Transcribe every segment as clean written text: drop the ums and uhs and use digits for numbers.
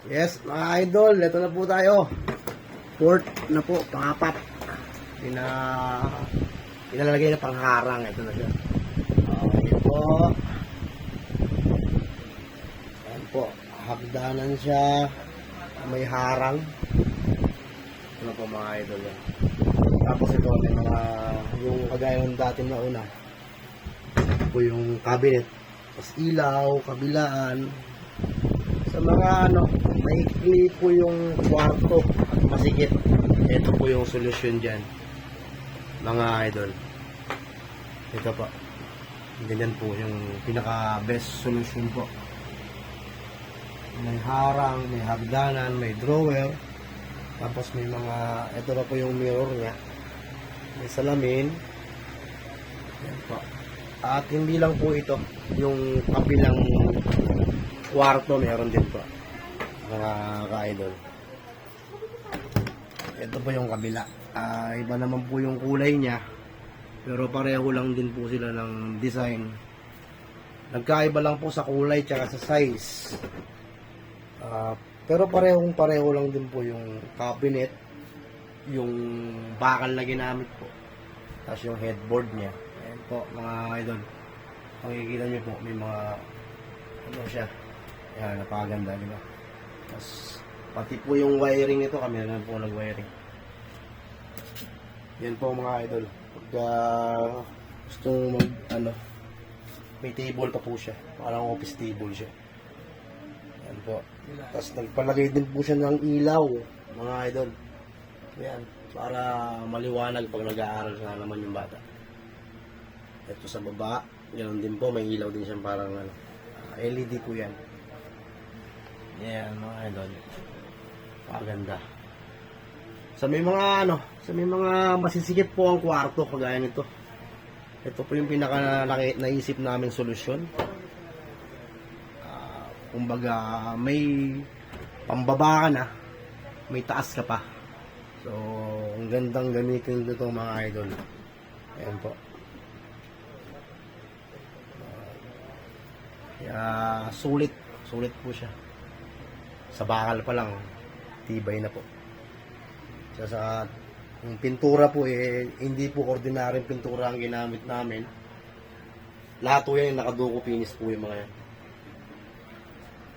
Yes, mga idol, ito na po tayo. Fourth na po, pangapat. Pinalalagay na pangharang. Ito na siya. Okay po. Ayan po. Hagdanan siya. May harang. Ito na po mga idol. Tapos ito, may mga, yung kagaya ng dati na una. Ito po yung cabinet. Tapos ilaw, kabilaan. Sa mga maikli po yung kwarto at masikip. Ito po yung solusyon dyan, mga idol. Ito po. Ganyan po yung pinaka best solution po. May harang, may hagdanan, may drawer. Tapos may mga, ito na po yung mirror niya. May salamin. Yan po. At hindi lang po ito, yung kabilang kwarto meron din po, mga ka-idol. Ito po yung kabila. Iba naman po yung kulay niya, pero pareho lang din po sila ng design. Nagkaiba lang po sa kulay tsaka sa size. Pero pareho lang din po yung cabinet, yung bakal na ginamit po, tapos yung headboard niya. Ayan po mga idol, makikita nyo po may mga siya. Ayan, napakaganda, di ba? Tapos pati po yung wiring nito, kami na po nag-wiring. Yan po mga idol. Pagka gusto mag may table pa po siya, parang office table siya. Yan po. Tapos nagpalagay din po siya ng ilaw, mga idol. Yan, para maliwanag pag nag-aaral na naman yung bata. Ito sa baba, ganoon din po, may ilaw din siyang parang LED po yan. Yan mga idol. Paganda. Sa may mga masisikip po ang kwarto kagaya nito. Ito po yung pinaka naisip namin solusyon. Kumbaga may pambaba ka na, may taas ka pa. So, ang gandang gamitin nito mga idol. Ayan po. Kaya sulit po siya. Sa bakal pa lang, tibay na po. Sa yung pintura po hindi po ordinaryong pintura ang ginamit namin. Lahat po yan naka-duco finish po yung mga yan.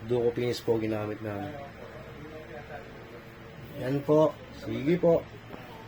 Duco finish po ginamit namin. Yan po. Sige po.